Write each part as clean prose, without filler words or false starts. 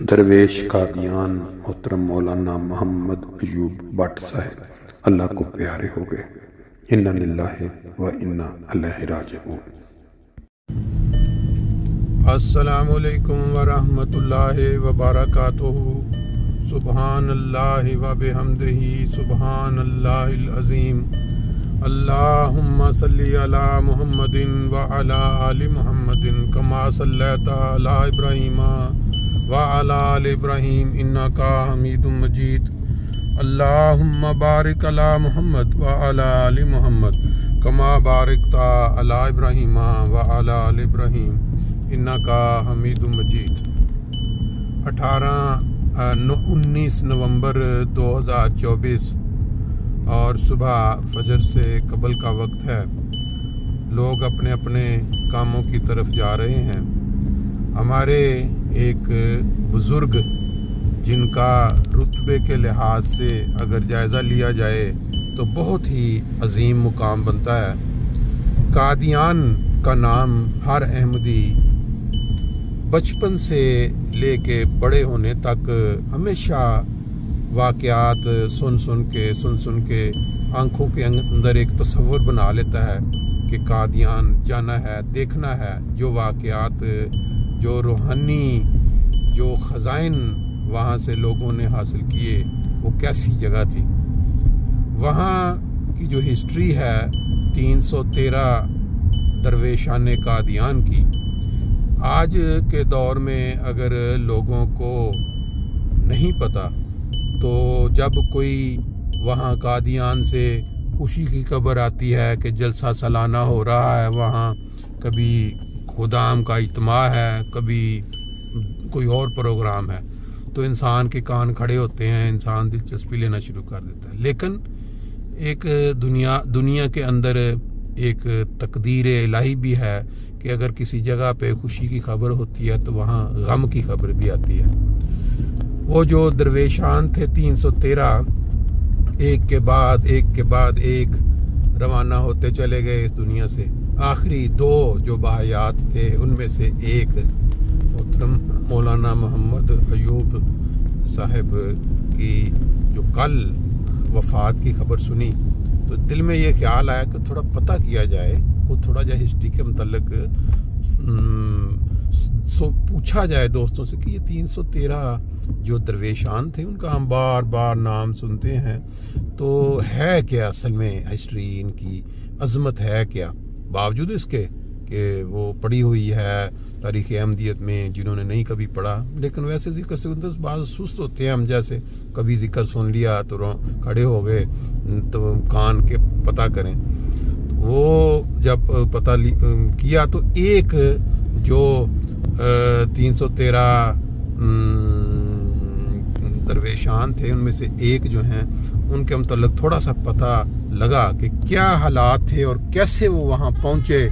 दरवेश कादियान मोहतरम मौलाना मोहम्मद अयूब भट्ट साहब अल्लाह को प्यारे हो गए। इन्ना लिल्लाहि व इन्ना इलैहि राजिऊन। अस्सलामु अलैकुम व रहमतुल्लाहि व बरकातुहू। सुब्हानल्लाहि व बिहम्दिही सुब्हानल्लाहिल अज़ीम। अल्लाहुम्मा सल्ली अला मुहम्मदिन व अला आलि मुहम्मदिन कमा सल्लैता अला इब्राहीमा व अला आलि इब्राहीम इन्नका हमीदुम मजीद। अल्लाहुम्मा बारिक अला मुहम्मद व अला आलि मुहम्मद कमा बारिकता अला इब्राहीमा व अला आलि इब्राहीम इन्नका हमीदुम मजीद। 19 नवंबर 2024 और सुबह फजर से कबल का वक्त है। लोग अपने अपने कामों की तरफ जा रहे हैं। हमारे एक बुजुर्ग जिनका रुतबे के लिहाज से अगर जायज़ा लिया जाए तो बहुत ही अजीम मुकाम बनता है। कादियान का नाम हर अहमदी बचपन से लेके बड़े होने तक हमेशा वाक़यात सुन सुन के आंखों के अंदर एक तस्वर बना लेता है कि कादियान जाना है, देखना है। जो वाक़यात, जो रूहानी जो ख़ज़ाइन वहाँ से लोगों ने हासिल किए, वो कैसी जगह थी। वहाँ की जो हिस्ट्री है 313 दरवेशान कादियान की, आज के दौर में अगर लोगों को नहीं पता तो जब कोई वहाँ कादियान से खुशी की खबर आती है कि जलसा सालाना हो रहा है, वहाँ कभी खुदाम का इज्तिमा है, कभी कोई और प्रोग्राम है, तो इंसान के कान खड़े होते हैं, इंसान दिलचस्पी लेना शुरू कर देता है। लेकिन एक दुनिया के अंदर एक तकदीर इलाही भी है कि अगर किसी जगह पे खुशी की खबर होती है तो वहाँ गम की खबर भी आती है। वो जो दरवेशान थे 313, एक के बाद एक रवाना होते चले गए इस दुनिया से। आखिरी 2 जो बाहयात थे उनमें से एक मोहतरम मौलाना मोहम्मद अयूब साहब की जो कल वफ़ात की खबर सुनी तो दिल में ये ख्याल आया कि थोड़ा पता किया जाए, को थोड़ा जा हिस्ट्री के मतलब पूछा जाए दोस्तों से कि ये 313 जो दरवेशान थे उनका हम बार बार नाम सुनते हैं, तो है क्या असल में हिस्ट्री, इनकी अजमत है क्या, बावजूद इसके कि वो पढ़ी हुई है तारीख़ अहमदियत में जिन्होंने नहीं कभी पढ़ा। लेकिन वैसे जिक्र से बाज़ सुस्त होते हैं हम जैसे, कभी जिक्र सुन लिया तो खड़े हो गए तो कान के पता करें। तो वो जब पता किया तो एक जो 313 दरवेशान थे उनमें से एक जो हैं उनके मतलब थोड़ा सा पता लगा कि क्या हालात थे और कैसे वो वहाँ पहुँचे।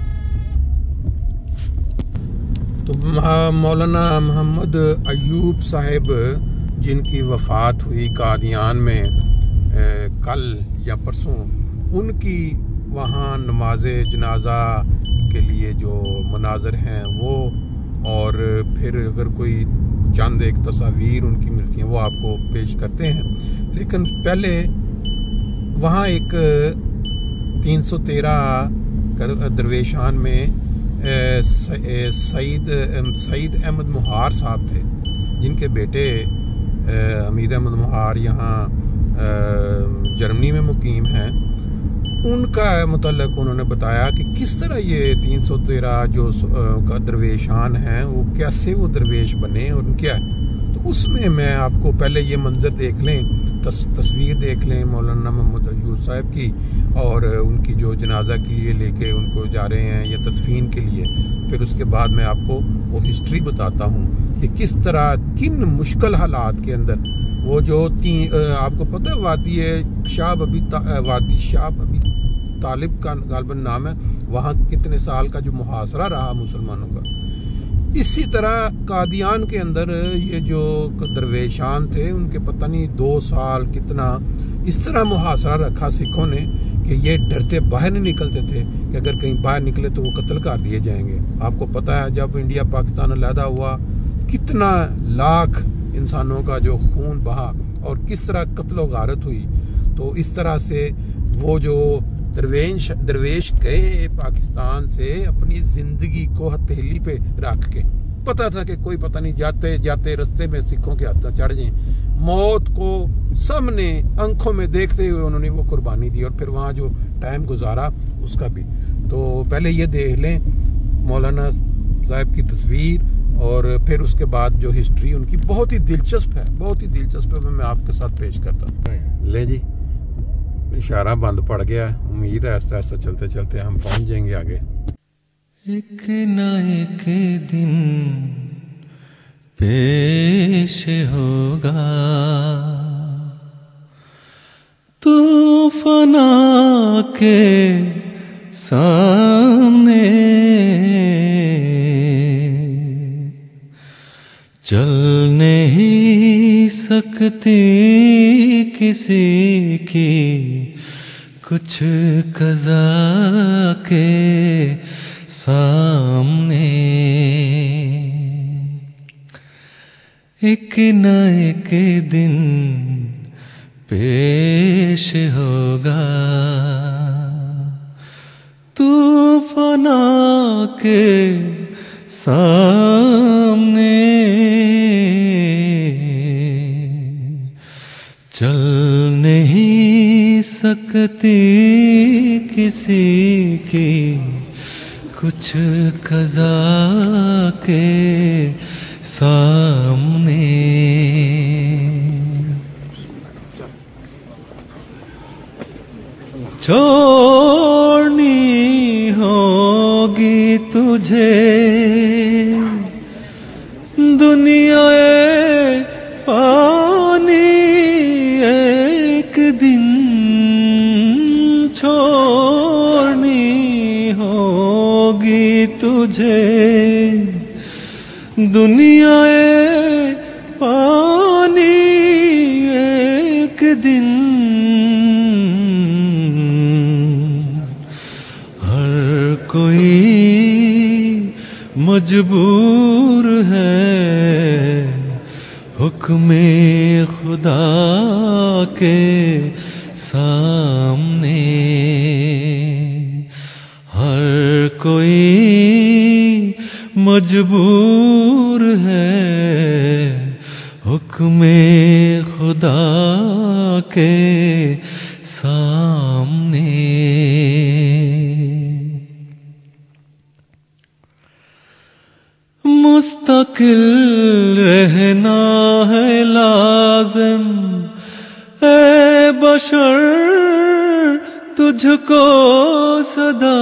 तो मौलाना मोहम्मद अयूब साहब जिनकी वफ़ात हुई कादियान में कल या परसों, उनकी वहाँ नमाज जनाजा के लिए जो मनाज़र हैं वो, और फिर अगर कोई चंद एक तस्वीर उनकी मिलती हैं वो आपको पेश करते हैं। लेकिन पहले वहाँ एक 313 दरवेशान में सईद अहमद मुहार साहब थे, जिनके बेटे हमीद अहमद मुहार यहाँ जर्मनी में मुकीम हैं। उनका मतलब उन्होंने बताया कि किस तरह ये 313 जो का दरवेशान हैं वो कैसे वो दरवेश बने और क्या है। तो उसमें मैं आपको पहले ये मंजर देख लें, तस्वीर देख लें मौलाना मोहम्मद अयूब साहब की, और उनकी जो जनाजा के लिए लेके उनको जा रहे हैं या तदफीन के लिए। फिर उसके बाद मैं आपको वो हिस्ट्री बताता हूँ कि किस तरह किन मुश्किल हालात के अंदर वो जो आपको पता है वादी शाह अबी तालिब का गालबन नाम है, वहाँ कितने साल का जो मुहासरा रहा मुसलमानों का। इसी तरह कादियान के अंदर ये जो दरवेशान थे उनके पता नहीं 2 साल कितना इस तरह मुहासरा रखा सिखों ने कि ये डरते बाहर नहीं निकलते थे कि अगर कहीं बाहर निकले तो वो कत्ल कर दिए जाएंगे। आपको पता है जब इंडिया पाकिस्तान अलहदा हुआ कितना लाख इंसानों का जो खून बहा और किस तरह कत्लो गारत हुई। तो इस तरह से वो जो दरवेश गए पाकिस्तान से अपनी जिंदगी को हथेली पे रख के, पता था कि कोई पता नहीं जाते जाते रास्ते में सिखों के हाथ चढ़ जाए, मौत को सामने आंखों में देखते हुए उन्होंने वो कुर्बानी दी और फिर वहाँ जो टाइम गुजारा उसका भी। तो पहले ये देख लें मौलाना साहब की तस्वीर और फिर उसके बाद जो हिस्ट्री उनकी बहुत ही दिलचस्प है, बहुत ही दिलचस्प है। मैं आपके साथ पेश करता हूँ। ले जी, इशारा बंद पड़ गया, उम्मीद है आस्ता आस्ता चलते चलते हम पहुंच जाएंगे आगे। एक न एक दिन पेश होगा तूफाना के सामने, चल नहीं सकती किसी की कुछ कज़ा के सामने। एक न एक दिन पेश होगा तूफाना के सामने, चल नहीं सकती किसी की कुछ कज़ा के सामने। छोड़नी होगी तुझे दुनिया पानी एक दिन, छोड़नी होगी तुझे दुनिया पानी एक दिन। हर कोई मजबूर है हुक्मे खुदा के सामने, हर कोई मजबूर है हुक्मे खुदा के सामने। मुस्तकिल रहना है लाज़िम ए बशर तुझको सदा।